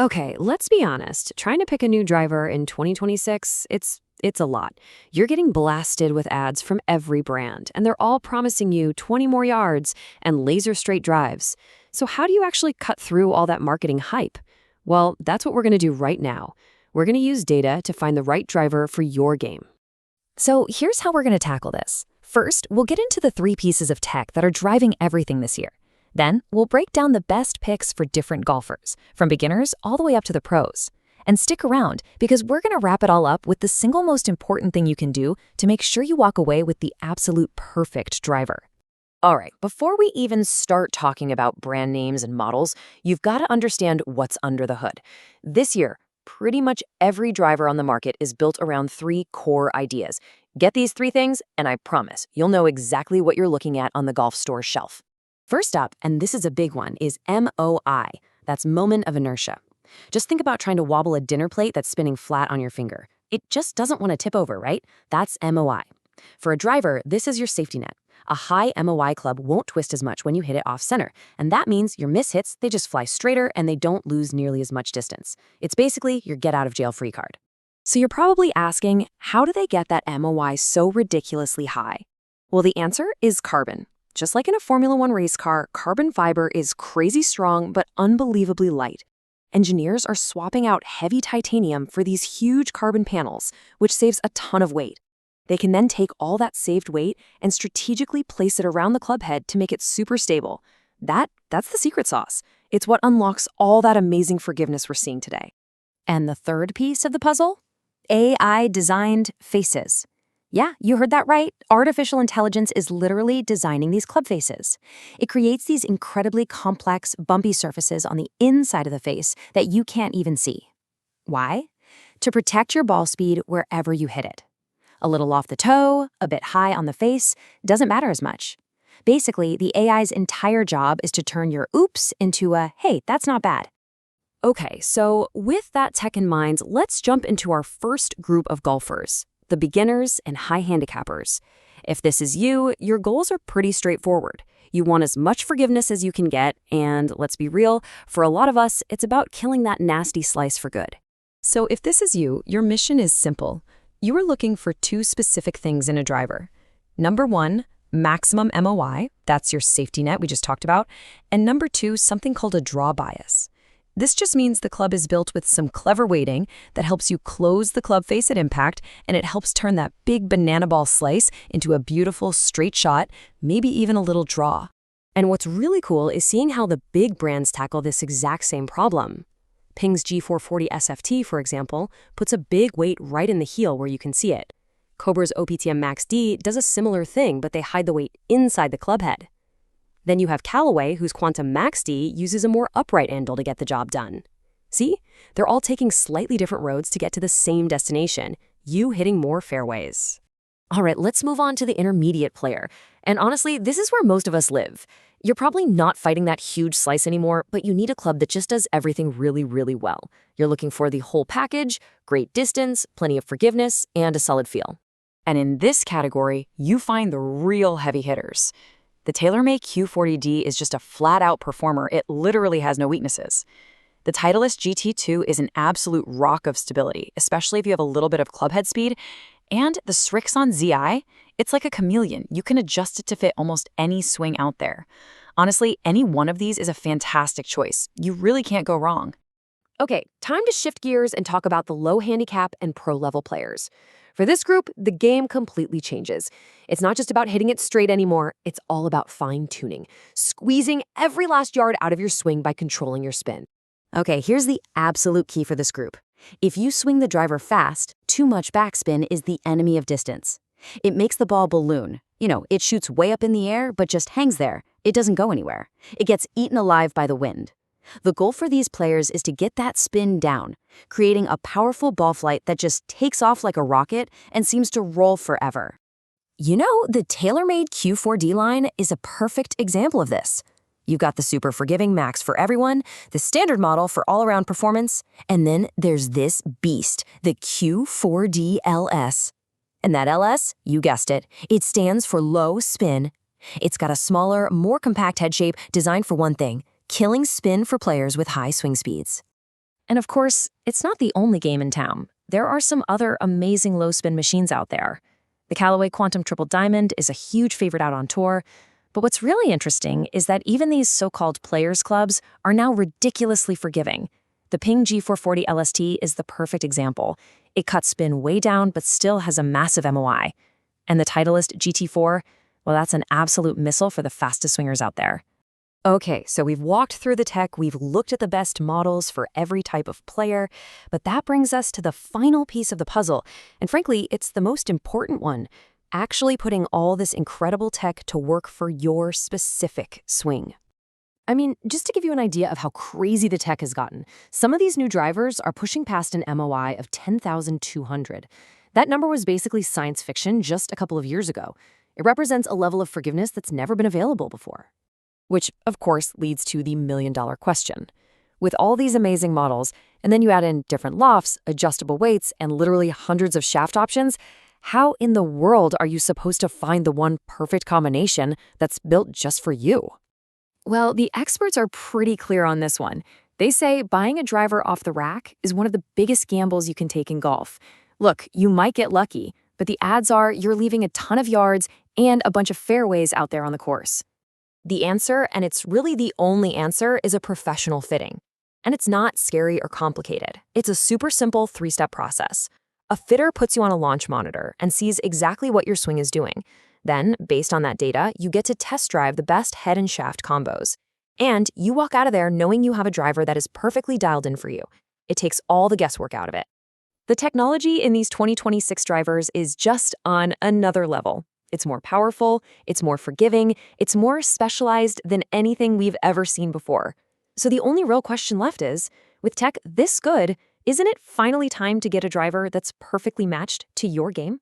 Okay, let's be honest. Trying to pick a new driver in 2026, it's a lot. You're getting blasted with ads from every brand, and they're all promising you 20 more yards and laser straight drives. So how do you actually cut through all that marketing hype? Well, that's what we're going to do right now. We're going to use data to find the right driver for your game. So here's how we're going to tackle this. First, we'll get into the 3 pieces of tech that are driving everything this year. Then, we'll break down the best picks for different golfers, from beginners all the way up to the pros. And stick around, because we're going to wrap it all up with the single most important thing you can do to make sure you walk away with the absolute perfect driver. All right, before we even start talking about brand names and models, you've got to understand what's under the hood. This year, pretty much every driver on the market is built around 3 core ideas. Get these 3 things, and I promise you'll know exactly what you're looking at on the golf store shelf. First up, and this is a big one, is MOI. That's Moment of Inertia. Just think about trying to wobble a dinner plate that's spinning flat on your finger. It just doesn't want to tip over, right? That's MOI. For a driver, this is your safety net. A high MOI club won't twist as much when you hit it off center, and that means your miss hits, they just fly straighter and they don't lose nearly as much distance. It's basically your get-out-of-jail-free card. So you're probably asking, how do they get that MOI so ridiculously high? Well, the answer is carbon. Just like in a Formula One race car, carbon fiber is crazy strong but unbelievably light. Engineers are swapping out heavy titanium for these huge carbon panels, which saves a ton of weight. They can then take all that saved weight and strategically place it around the club head to make it super stable. That's the secret sauce. It's what unlocks all that amazing forgiveness we're seeing today. And the third piece of the puzzle? AI-designed faces. Yeah, you heard that right. Artificial intelligence is literally designing these club faces. It creates these incredibly complex, bumpy surfaces on the inside of the face that you can't even see. Why? To protect your ball speed wherever you hit it. A little off the toe, a bit high on the face, doesn't matter as much. Basically, the AI's entire job is to turn your oops into a, hey, that's not bad. Okay, so with that tech in mind, let's jump into our first group of golfers, the beginners and high handicappers. If this is you, your goals are pretty straightforward. You want as much forgiveness as you can get, and let's be real, for a lot of us, it's about killing that nasty slice for good. So if this is you, your mission is simple. You are looking for 2 specific things in a driver. Number 1, maximum MOI, that's your safety net we just talked about, and number 2, something called a draw bias. This just means the club is built with some clever weighting that helps you close the club face at impact, and it helps turn that big banana ball slice into a beautiful straight shot, maybe even a little draw. And what's really cool is seeing how the big brands tackle this exact same problem. Ping's G440 SFT, for example, puts a big weight right in the heel where you can see it. Cobra's OPTM Max D does a similar thing, but they hide the weight inside the club head. Then you have Callaway, whose Quantum Max D uses a more upright handle to get the job done. See? They're all taking slightly different roads to get to the same destination, you hitting more fairways. All right, let's move on to the intermediate player. And honestly, this is where most of us live. You're probably not fighting that huge slice anymore, but you need a club that just does everything really, really well. You're looking for the whole package, great distance, plenty of forgiveness, and a solid feel. And in this category, you find the real heavy hitters. The TaylorMade Q40D is just a flat-out performer. It literally has no weaknesses. The Titleist GT2 is an absolute rock of stability, especially if you have a little bit of clubhead speed. And the Srixon ZI, it's like a chameleon. You can adjust it to fit almost any swing out there. Honestly, any one of these is a fantastic choice. You really can't go wrong. Okay, time to shift gears and talk about the low handicap and pro-level players. For this group, the game completely changes. It's not just about hitting it straight anymore, it's all about fine-tuning, squeezing every last yard out of your swing by controlling your spin. Okay, here's the absolute key for this group. If you swing the driver fast, too much backspin is the enemy of distance. It makes the ball balloon. It shoots way up in the air, but just hangs there. It doesn't go anywhere. It gets eaten alive by the wind. The goal for these players is to get that spin down, creating a powerful ball flight that just takes off like a rocket and seems to roll forever. The TaylorMade Q4D line is a perfect example of this. You've got the super forgiving Max for everyone, the standard model for all-around performance, and then there's this beast, the Q4D LS. And that LS, you guessed it, it stands for low spin. It's got a smaller, more compact head shape designed for one thing, killing spin for players with high swing speeds. And of course, it's not the only game in town. There are some other amazing low-spin machines out there. The Callaway Quantum Triple Diamond is a huge favorite out on tour, but what's really interesting is that even these so-called players clubs are now ridiculously forgiving. The Ping G440 LST is the perfect example. It cuts spin way down but still has a massive MOI. And the Titleist GT4, well, that's an absolute missile for the fastest swingers out there. Okay, so we've walked through the tech, we've looked at the best models for every type of player, but that brings us to the final piece of the puzzle. And frankly, it's the most important one. Actually putting all this incredible tech to work for your specific swing. I mean, just to give you an idea of how crazy the tech has gotten, some of these new drivers are pushing past an MOI of 10,200. That number was basically science fiction just a couple of years ago. It represents a level of forgiveness that's never been available before. Which, of course, leads to the million-dollar question. With all these amazing models, and then you add in different lofts, adjustable weights, and literally hundreds of shaft options, how in the world are you supposed to find the one perfect combination that's built just for you? Well, the experts are pretty clear on this one. They say buying a driver off the rack is one of the biggest gambles you can take in golf. Look, you might get lucky, but the odds are you're leaving a ton of yards and a bunch of fairways out there on the course. The answer, and it's really the only answer, is a professional fitting. And it's not scary or complicated. It's a super simple 3-step process. A fitter puts you on a launch monitor and sees exactly what your swing is doing. Then, based on that data, you get to test drive the best head and shaft combos. And you walk out of there knowing you have a driver that is perfectly dialed in for you. It takes all the guesswork out of it. The technology in these 2026 drivers is just on another level. It's more powerful, it's more forgiving, it's more specialized than anything we've ever seen before. So the only real question left is, with tech this good, isn't it finally time to get a driver that's perfectly matched to your game?